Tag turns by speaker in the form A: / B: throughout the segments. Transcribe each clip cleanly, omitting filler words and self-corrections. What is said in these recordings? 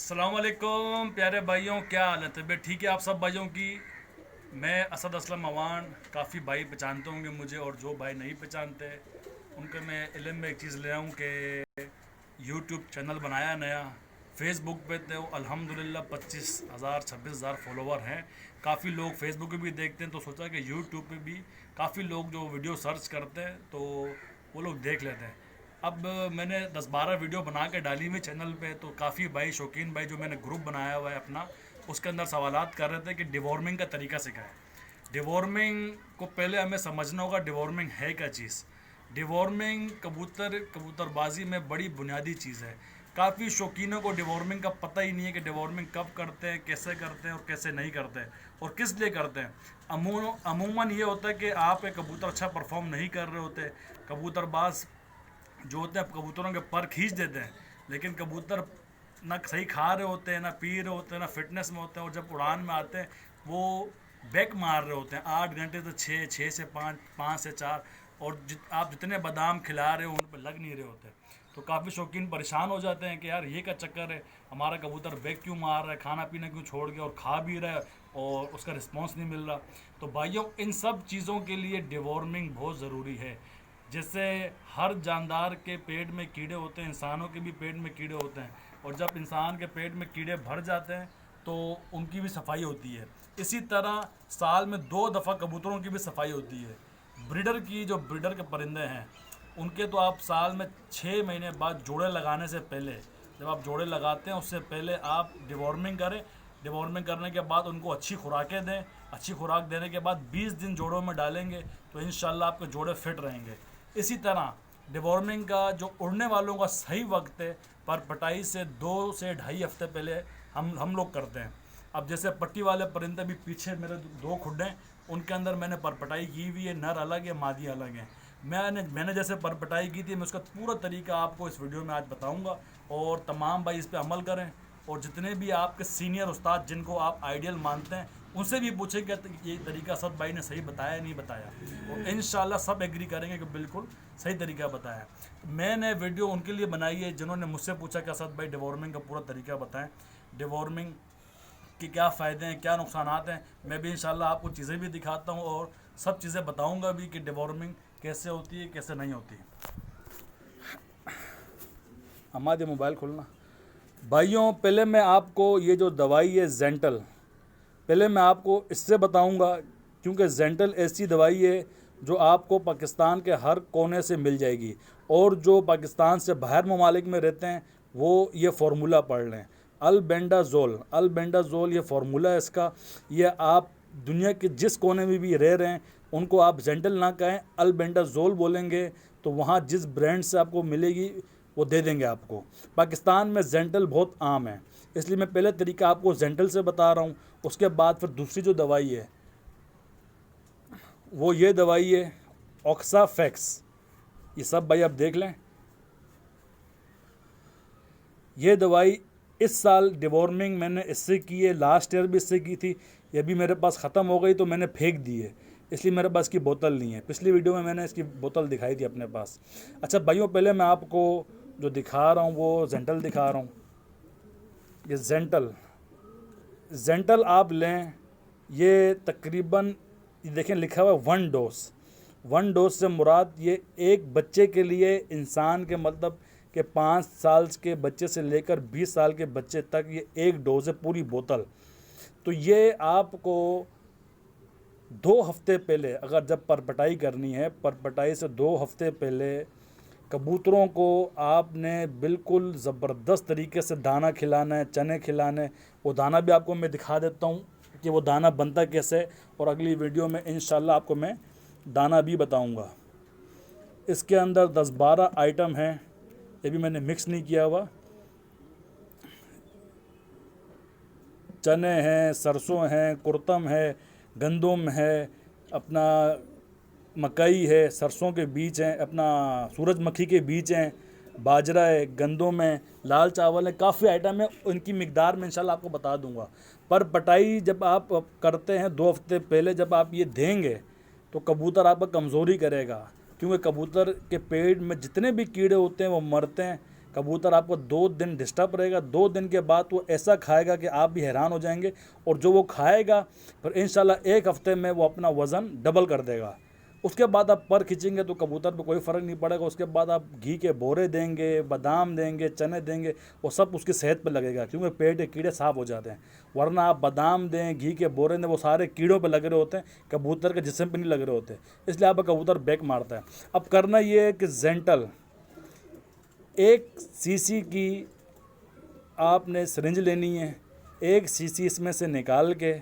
A: अस्सलामुअलैकुम प्यारे भाइयों, क्या हाल है? तबीयत ठीक है आप सब भाइयों की? मैं असद असलम अवान। काफ़ी भाई पहचानते होंगे मुझे, और जो भाई नहीं पहचानते उनके मैं इल्म में एक चीज़ ले आऊँ कि यूट्यूब चैनल बनाया नया। फेसबुक पे तो अल्हम्दुलिल्लाह 25,000 26,000 फॉलोवर हैं। काफ़ी लोग फेसबुक पे भी देखते हैं, तो सोचा कि यूट्यूब पे भी काफ़ी लोग जो वीडियो सर्च करते हैं तो वो लोग देख लेते हैं। अब मैंने 10-12 वीडियो बना के डाली हुई चैनल पे, तो काफ़ी भाई शौकीन भाई जो मैंने ग्रुप बनाया हुआ है अपना, उसके अंदर सवालात कर रहे थे कि डिवॉर्मिंग का तरीका सिखाएं। डिवॉर्मिंग को पहले हमें समझना होगा डिवॉर्मिंग है क्या चीज़। डिवॉर्मिंग कबूतरबाजी में बड़ी बुनियादी चीज़ है। काफ़ी शौकीनों को डिवॉर्मिंग का पता ही नहीं है कि डिवॉर्मिंग कब करते हैं, कैसे करते हैं और कैसे नहीं करते हैं और किस लिए करते हैं। अमूमन ये होता है कि आप एक कबूतर अच्छा परफॉर्म नहीं कर रहे होते, कबूतरबाज जो होते हैं कबूतरों के पर खींच देते हैं, लेकिन कबूतर ना सही खा रहे होते हैं, ना पी रहे होते हैं, ना फिटनेस में होते हैं, और जब उड़ान में आते हैं वो बैक मार रहे होते हैं 8 घंटे से 6, 6 से 5, 5 से 4, और आप जितने बादाम खिला रहे हो उन पर लग नहीं रहे होते। तो काफ़ी शौकीन परेशान हो जाते हैं कि यार ये क्या चक्कर है, हमारा कबूतर बैक क्यों मार रहा है, खाना पीना क्यों छोड़ गया और खा भी रहा है और उसका रिस्पॉन्स नहीं मिल रहा। तो भाइयों, इन सब चीज़ों के लिए डिवॉर्मिंग बहुत ज़रूरी है। जैसे हर जानदार के पेट में कीड़े होते हैं, इंसानों के भी पेट में कीड़े होते हैं, और जब इंसान के पेट में कीड़े भर जाते हैं तो उनकी भी सफाई होती है। इसी तरह साल में 2 दफ़ा कबूतरों की भी सफाई होती है। ब्रीडर के परिंदे हैं उनके तो आप साल में 6 महीने बाद जोड़े लगाने से पहले, जब आप जोड़े लगाते हैं उससे पहले आप डिवॉर्मिंग करें। डिवॉर्मिंग करने के बाद उनको अच्छी खुराकें दें। अच्छी खुराक देने के बाद 20 दिन जोड़ों में डालेंगे तो इंशाल्लाह आपके जोड़े फिट रहेंगे। इसी तरह डिवॉर्मिंग का जो उड़ने वालों का सही वक्त है, पर पटाई से 2 से ढाई हफ्ते पहले हम लोग करते हैं। अब जैसे पट्टी वाले परिंदे भी पीछे मेरे 2 खुड्डे, उनके अंदर मैंने परपटाई की हुई है, नर अलग है मादी अलग है। मैंने जैसे परपटाई की थी, मैं उसका पूरा तरीका आपको इस वीडियो में आज बताऊंगा, और तमाम भाई इस पर अमल करें। और जितने भी आपके सीनियर उस्ताद जिनको आप आइडियल मानते हैं उनसे भी पूछें कि ये तरीका असद भाई ने सही बताया नहीं बताया, और इंशाल्लाह सब एग्री करेंगे कि बिल्कुल सही तरीका बताया। मैंने वीडियो उनके लिए बनाई है जिन्होंने मुझसे पूछा कि असद भाई डिवॉर्मिंग का पूरा तरीका बताएं, डिवॉर्मिंग के क्या फ़ायदे हैं, क्या नुकसान हैं। मैं भी इंशाल्लाह आपको चीज़ें भी दिखाता हूँ और सब चीज़ें बताऊँगा भी कि डिवॉर्मिंग कैसे होती है कैसे नहीं होती। हमारे मोबाइल खोलना। भाइयों, पहले मैं आपको ये जो दवाई है जेंटल, पहले मैं आपको इससे बताऊंगा, क्योंकि जेंटल ऐसी दवाई है जो आपको पाकिस्तान के हर कोने से मिल जाएगी, और जो पाकिस्तान से बाहर ममालिक में रहते हैं वो ये फार्मूला पढ़ लें। अल्बेंडाजोल ये फार्मूला है इसका। ये आप दुनिया के जिस कोने में भी रह रहे हैं उनको आप जेंटल ना कहें, अल्बेंडाजोल बोलेंगे तो वहाँ जिस ब्रांड से आपको मिलेगी वो दे देंगे आपको। पाकिस्तान में जेंटल बहुत आम है, इसलिए मैं पहले तरीका आपको जेंटल से बता रहा हूँ। उसके बाद फिर दूसरी जो दवाई है वो ये दवाई है ऑक्साफैक्स। ये सब भाई आप देख लें, ये दवाई इस साल डिवॉर्मिंग मैंने इससे की है, लास्ट ईयर भी इससे की थी। ये भी मेरे पास ख़त्म हो गई तो मैंने फेंक दी है, इसलिए मेरे पास की बोतल नहीं है। पिछली वीडियो में मैंने इसकी बोतल दिखाई थी अपने पास। अच्छा भाइयों, पहले मैं आपको जो दिखा रहा हूँ वो जेंटल दिखा रहा हूँ। ये जेंटल आप लें, ये तकरीबन ये देखें लिखा हुआ है 1 डोज से मुराद ये एक बच्चे के लिए, इंसान के मतलब कि 5 साल के बच्चे से लेकर 20 साल के बच्चे तक ये 1 डोज है पूरी बोतल। तो ये आपको 2 हफ्ते पहले, अगर जब परपटाई करनी है, परपटाई से 2 हफ्ते पहले कबूतरों को आपने बिल्कुल ज़बरदस्त तरीके से दाना खिलाना है, चने खिलाने। वो दाना भी आपको मैं दिखा देता हूँ कि वो दाना बनता कैसे है, और अगली वीडियो में इंशाल्लाह आपको मैं दाना भी बताऊँगा। इसके अंदर 10-12 आइटम हैं, ये भी मैंने मिक्स नहीं किया हुआ। चने हैं, सरसों हैं, कुरतम है, गंदम है, अपना मकई है, सरसों के बीज हैं, अपना सूरजमुखी के बीज हैं, बाजरा है, गंदम है, लाल चावल है, काफ़ी आइटम है। उनकी मिकदार में इंशाल्लाह आपको बता दूंगा। पर पटाई जब आप करते हैं 2 हफ्ते पहले जब आप ये देंगे तो कबूतर आपका कमज़ोरी करेगा, क्योंकि कबूतर के पेट में जितने भी कीड़े होते हैं वो मरते हैं। कबूतर आपको 2 दिन डिस्टर्ब रहेगा, 2 दिन के बाद वो ऐसा खाएगा कि आप भी हैरान हो जाएंगे। और जो वो खाएगा फिर इंशाल्लाह 1 हफ्ते में वो अपना वज़न डबल कर देगा। उसके बाद आप पर खींचेंगे तो कबूतर पे कोई फ़र्क नहीं पड़ेगा। उसके बाद आप घी के बोरे देंगे, बादाम देंगे, चने देंगे, वो सब उसकी सेहत पे लगेगा, क्योंकि पेट के कीड़े साफ़ हो जाते हैं। वरना आप बादाम दें, घी के बोरे दें, वो सारे कीड़ों पे लगे रहे होते हैं, कबूतर के जिस्म पे नहीं लगे रहे होते, इसलिए आपका कबूतर बैक मारता है। अब करना ये है कि जेंटल 1 सीसी की आपने सिरिंज लेनी है, 1 सीसी इसमें से निकाल के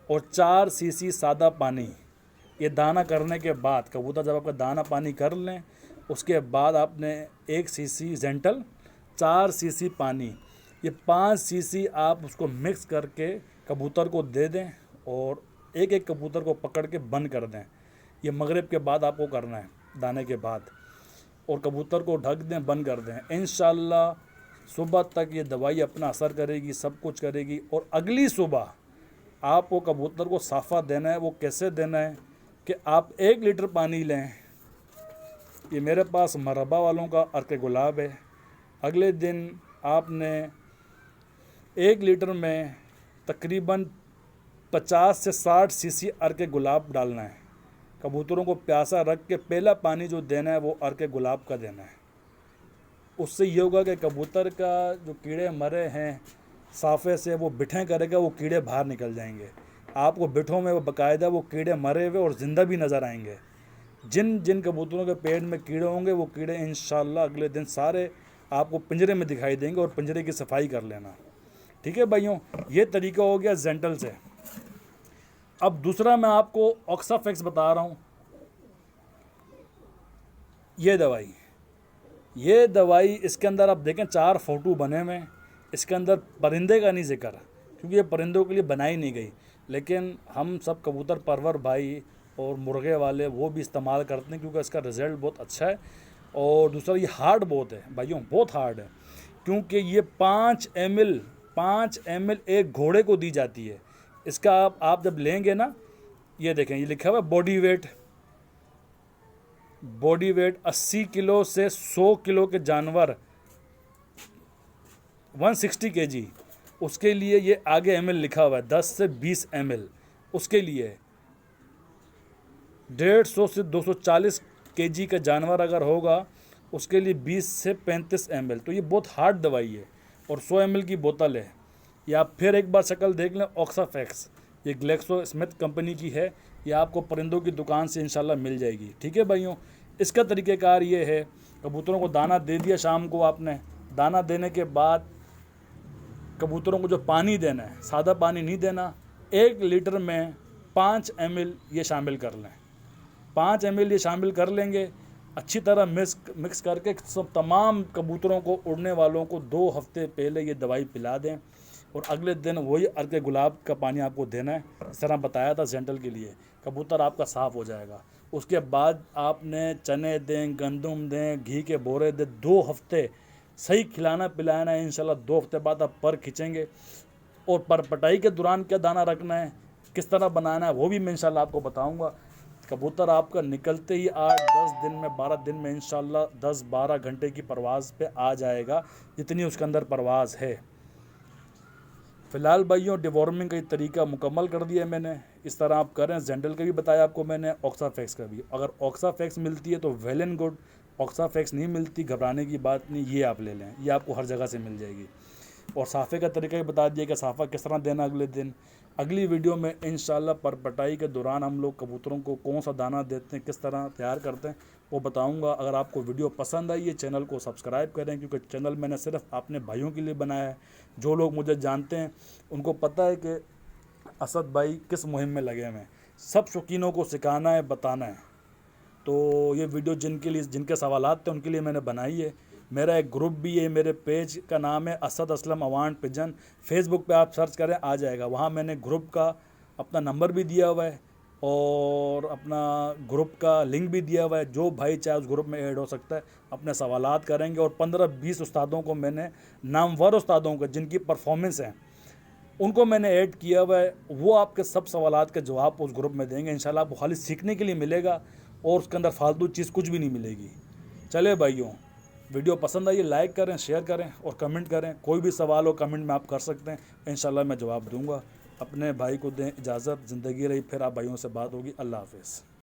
A: और 4 सीसी सादा पानी, ये दाना करने के बाद कबूतर जब आपका दाना पानी कर लें उसके बाद आपने 1 सीसी जेंटल, 4 सीसी पानी, ये 5 सीसी आप उसको मिक्स करके कबूतर को दे दें और एक एक कबूतर को पकड़ के बंद कर दें। ये मगरिब के बाद आपको करना है दाने के बाद, और कबूतर को ढक दें, बंद कर दें। इंशाल्लाह सुबह तक ये दवाई अपना असर करेगी, सब कुछ करेगी। और अगली सुबह आपको कबूतर को साफ़ा देना है। वो कैसे देना है कि आप 1 लीटर पानी लें, ये मेरे पास मरबा वालों का अर्क गुलाब है। अगले दिन आपने 1 लीटर में तकरीबन 50 से 60 सीसी अर्क गुलाब डालना है। कबूतरों को प्यासा रख के पहला पानी जो देना है वो अर्क गुलाब का देना है। उससे ये होगा कि कबूतर का जो कीड़े मरे हैं साफ़े से वो बिठें करेगा, वो कीड़े बाहर निकल जाएंगे। आपको बिठों में वो बाकायदा वो कीड़े मरे हुए और ज़िंदा भी नज़र आएंगे। जिन जिन कबूतरों के पेट में कीड़े होंगे वो कीड़े इंशाल्लाह अगले दिन सारे आपको पिंजरे में दिखाई देंगे, और पिंजरे की सफाई कर लेना। ठीक है भाइयों, ये तरीका हो गया जेंटल से। अब दूसरा मैं आपको ऑक्साफेक्स बता रहा हूँ। ये दवाई इसके अंदर आप देखें 4 फोटो बने हुए हैं। इसके अंदर परिंदे का नहीं जिक्र, क्योंकि ये परिंदों के लिए बनाई नहीं गई, लेकिन हम सब कबूतर परवर भाई और मुर्गे वाले वो भी इस्तेमाल करते हैं, क्योंकि इसका रिज़ल्ट बहुत अच्छा है। और दूसरा ये हार्ड बहुत है भाइयों, बहुत हार्ड है, क्योंकि ये 5 ml एक घोड़े को दी जाती है। इसका आप जब लेंगे ना, ये देखें, ये लिखा हुआ है बॉडी वेट 80 किलो से 100 किलो के जानवर 160 kg, उसके लिए ये आगे ml लिखा हुआ है 10 से 20 ml, उसके लिए 150 से 240 kg का जानवर अगर होगा उसके लिए 20 से 35 ml। तो ये बहुत हार्ड दवाई है और 100 ml की बोतल है। या आप फिर एक बार शक्ल देख लें, ऑक्साफेक्स, ये ग्लेक्सो स्मिथ कंपनी की है। ये आपको परिंदों की दुकान से इंशाल्लाह मिल जाएगी। ठीक है भाइयों, इसका तरीक़ेकार ये है, कबूतरों को दाना दे दिया, शाम को आपने दाना देने के बाद कबूतरों को जो पानी देना है, सादा पानी नहीं देना, 1 लीटर में 5 ml ये शामिल कर लें। 5 ml ये शामिल कर लेंगे, अच्छी तरह मिक्स करके सब तमाम कबूतरों को, उड़ने वालों को 2 हफ्ते पहले ये दवाई पिला दें, और अगले दिन वही अर्क गुलाब का पानी आपको देना है, इस तरह बताया था जेंटल के लिए। कबूतर आपका साफ़ हो जाएगा। उसके बाद आपने चने दें, गंदम दें, घी के बोरे दें, 2 हफ्ते सही खिलाना पिलाना है। इंशाल्लाह 2 हफ्ते बाद आप पर खींचेंगे। और पर पटाई के दौरान क्या दाना रखना है, किस तरह बनाना है, वो भी मैं इंशाल्लाह आपको बताऊंगा। कबूतर आपका निकलते ही 8-10 दिन में, 12 दिन में इंशाल्लाह 10-12 घंटे की परवाज़ पे आ जाएगा, जितनी उसके अंदर परवाज़ है। फ़िलहाल भाइयों, डिवॉर्मिंग का तरीका मुकम्मल कर दिया मैंने, इस तरह आप करें। जेंटल का भी बताया आपको मैंने, ऑक्साफेक्स का भी। अगर ऑक्साफेक्स मिलती है तो वेल एंड गुड, ऑक्साफेक्स नहीं मिलती घबराने की बात नहीं, ये आप ले लें, ये आपको हर जगह से मिल जाएगी। और साफ़े का तरीका भी बता दिया कि साफ़ा किस तरह देना अगले दिन। अगली वीडियो में इंशाल्लाह परपटाई के दौरान हम लोग कबूतरों को कौन सा दाना देते हैं, किस तरह तैयार करते हैं, वो बताऊंगा। अगर आपको वीडियो पसंद आई है, चैनल को सब्सक्राइब करें, क्योंकि चैनल मैंने सिर्फ अपने भाइयों के लिए बनाया है। जो लोग मुझे जानते हैं उनको पता है कि असद भाई किस मुहिम में लगे हुए हैं। सब शौकीनों को सिखाना है, बताना है। तो ये वीडियो जिनके सवालात थे उनके लिए मैंने बनाई है। मेरा एक ग्रुप भी है, मेरे पेज का नाम है असद असलम अवान पिजन। फेसबुक पे आप सर्च करें आ जाएगा। वहाँ मैंने ग्रुप का अपना नंबर भी दिया हुआ है और अपना ग्रुप का लिंक भी दिया हुआ है। जो भाई चाहे उस ग्रुप में ऐड हो सकता है, अपने सवालात करेंगे। और 15-20 उस्तादों को मैंने, नामवर उस्तादों को जिनकी परफॉर्मेंस है, उनको मैंने ऐड किया हुआ है। वो आपके सब सवालात के जवाब उस ग्रुप में देंगे। इंशाल्लाह आपको खाली सीखने के लिए मिलेगा और उसके अंदर फालतू चीज़ कुछ भी नहीं मिलेगी। चले भाइयों, वीडियो पसंद आई लाइक करें, शेयर करें और कमेंट करें। कोई भी सवाल हो कमेंट में आप कर सकते हैं, इंशाल्लाह मैं जवाब दूंगा। अपने भाई को दें इजाज़त, ज़िंदगी रही फिर आप भाइयों से बात होगी। अल्लाह हाफ़िज़।